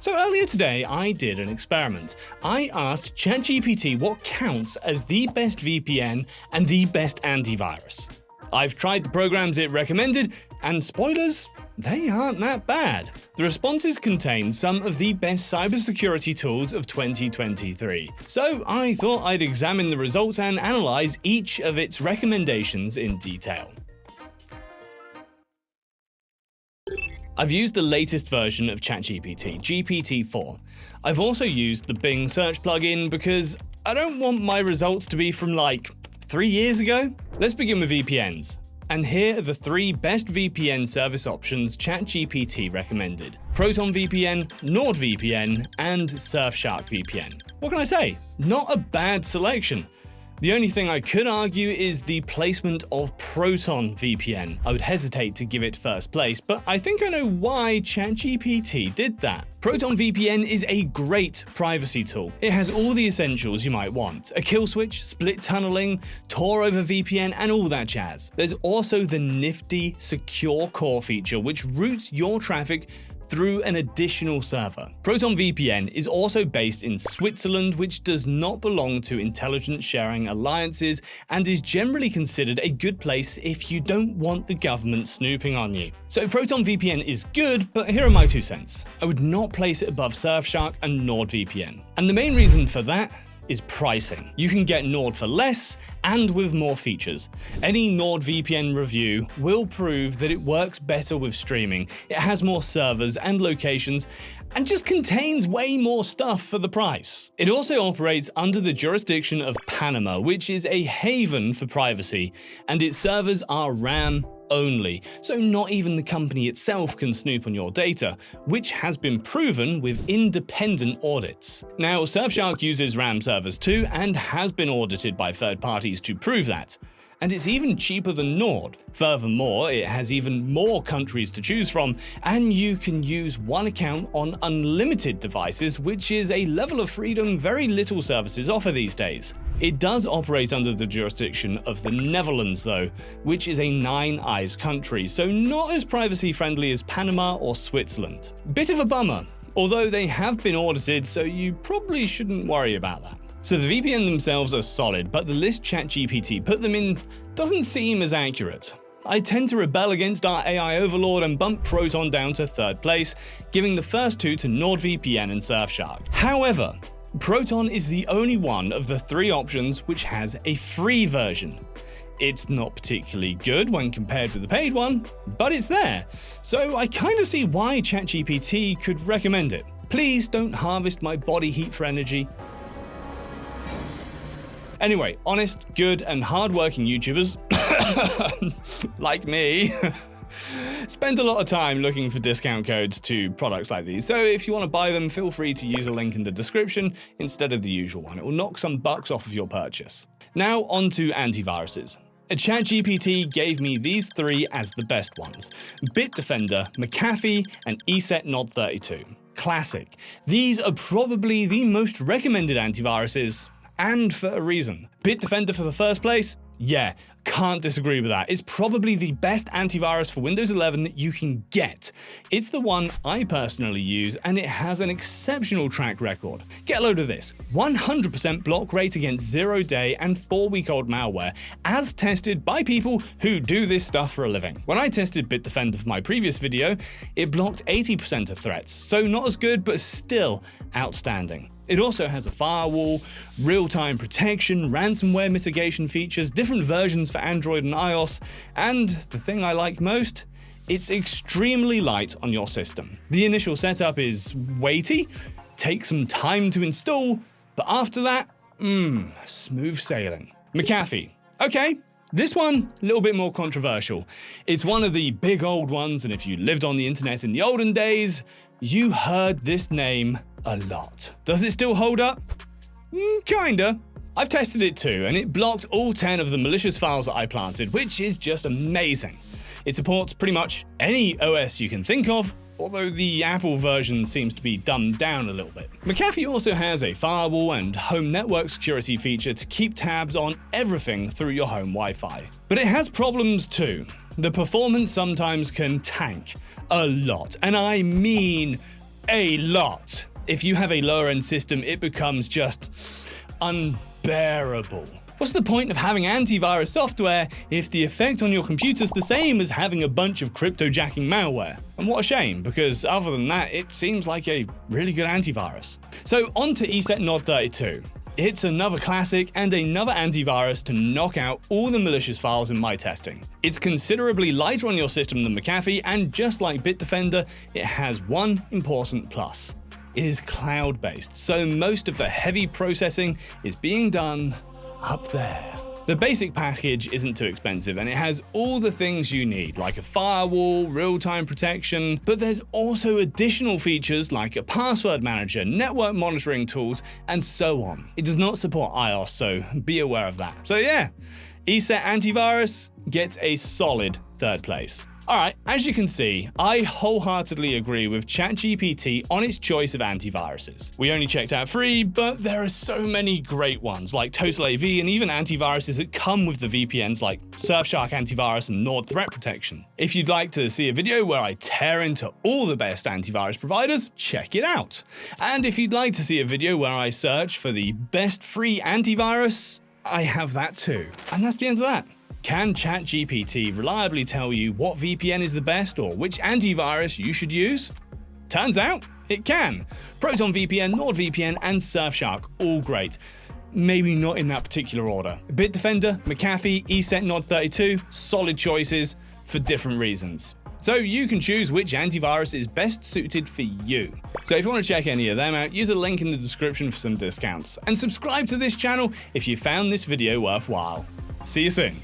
So earlier today, I did an experiment. I asked ChatGPT what counts as the best VPN and the best antivirus. I've tried the programs it recommended, and spoilers, they aren't that bad. The responses contain some of the best cybersecurity tools of 2023. So I thought I'd examine the results and analyze each of its recommendations in detail. I've used the latest version of ChatGPT, GPT-4. I've also used the Bing search plugin because I don't want my results to be from like 3 years ago. Let's begin with VPNs. And here are the 3 best VPN service options ChatGPT recommended: ProtonVPN, NordVPN, and Surfshark VPN. What can I say? Not a bad selection. The only thing I could argue is the placement of ProtonVPN. I would hesitate to give it first place, but I think I know why ChatGPT did that. ProtonVPN is a great privacy tool. It has all the essentials you might want: a kill switch, split tunneling, Tor over VPN, and all that jazz. There's also the nifty secure core feature, which routes your traffic through an additional server. ProtonVPN is also based in Switzerland, which does not belong to intelligence sharing alliances and is generally considered a good place if you don't want the government snooping on you. So ProtonVPN is good, but here are my 2 cents. I would not place it above Surfshark and NordVPN. And the main reason for that is pricing. You can get Nord for less and with more features. Any NordVPN review will prove that it works better with streaming, it has more servers and locations, and just contains way more stuff for the price. It also operates under the jurisdiction of Panama, which is a haven for privacy, and its servers are RAM only, so not even the company itself can snoop on your data, which has been proven with independent audits. Now, Surfshark uses RAM servers too, and has been audited by third parties to prove that. And it's even cheaper than Nord. Furthermore, it has even more countries to choose from, and you can use one account on unlimited devices, which is a level of freedom very little services offer these days. It does operate under the jurisdiction of the Netherlands though, which is a 9 eyes country, so not as privacy friendly as Panama or Switzerland. Bit of a bummer, although they have been audited, so you probably shouldn't worry about that. So the VPN themselves are solid, but the list ChatGPT put them in doesn't seem as accurate. I tend to rebel against our AI overlord and bump Proton down to 3rd place, giving the first 2 to NordVPN and Surfshark. However, Proton is the only one of the 3 options which has a free version. It's not particularly good when compared with the paid one, but it's there, so I kinda see why ChatGPT could recommend it. Please don't harvest my body heat for energy. Anyway, honest, good, and hard-working YouTubers, like me, spend a lot of time looking for discount codes to products like these, so if you want to buy them, feel free to use a link in the description instead of the usual one. It will knock some bucks off of your purchase. Now on to antiviruses. ChatGPT gave me these 3 as the best ones: Bitdefender, McAfee, and EsetNod32. Classic. These are probably the most recommended antiviruses, and for a reason. Bitdefender for the first place? Yeah, can't disagree with that. It's probably the best antivirus for Windows 11 that you can get. It's the one I personally use, and it has an exceptional track record. Get a load of this: 100% block rate against 0-day and 4-week-old malware, as tested by people who do this stuff for a living. When I tested Bitdefender for my previous video, it blocked 80% of threats, so not as good, but still outstanding. It also has a firewall, real-time protection, ransomware mitigation features, different versions for Android and iOS, and the thing I like most, it's extremely light on your system. The initial setup is weighty, takes some time to install, but after that, smooth sailing. McAfee. Okay, this one, a little bit more controversial. It's one of the big old ones, and if you lived on the internet in the olden days, you heard this name a lot. Does it still hold up? Kinda. I've tested it too, and it blocked all 10 of the malicious files that I planted, which is just amazing. It supports pretty much any OS you can think of, although the Apple version seems to be dumbed down a little bit. McAfee also has a firewall and home network security feature to keep tabs on everything through your home Wi-Fi. But it has problems too. The performance sometimes can tank a lot, and I mean a lot. If you have a lower-end system, it becomes just unbearable. What's the point of having antivirus software if the effect on your computer's the same as having a bunch of cryptojacking malware? And what a shame, because other than that, it seems like a really good antivirus. So on to ESET Nord32. It's another classic and another antivirus to knock out all the malicious files in my testing. It's considerably lighter on your system than McAfee, and just like Bitdefender, it has one important plus. It is cloud-based, so most of the heavy processing is being done up there. The basic package isn't too expensive, and it has all the things you need, like a firewall, real-time protection, but there's also additional features like a password manager, network monitoring tools, and so on. It does not support iOS, so be aware of that. So yeah, ESET Antivirus gets a solid third place. Alright, as you can see, I wholeheartedly agree with ChatGPT on its choice of antiviruses. We only checked out 3, but there are so many great ones like TotalAV and even antiviruses that come with the VPNs like Surfshark Antivirus and Nord Threat Protection. If you'd like to see a video where I tear into all the best antivirus providers, check it out. And if you'd like to see a video where I search for the best free antivirus, I have that too. And that's the end of that. Can ChatGPT reliably tell you what VPN is the best or which antivirus you should use? Turns out, it can. ProtonVPN, NordVPN, and Surfshark, all great. Maybe not in that particular order. Bitdefender, McAfee, ESET Nord32, solid choices for different reasons. So you can choose which antivirus is best suited for you. So if you want to check any of them out, use a link in the description for some discounts. And subscribe to this channel if you found this video worthwhile. See you soon.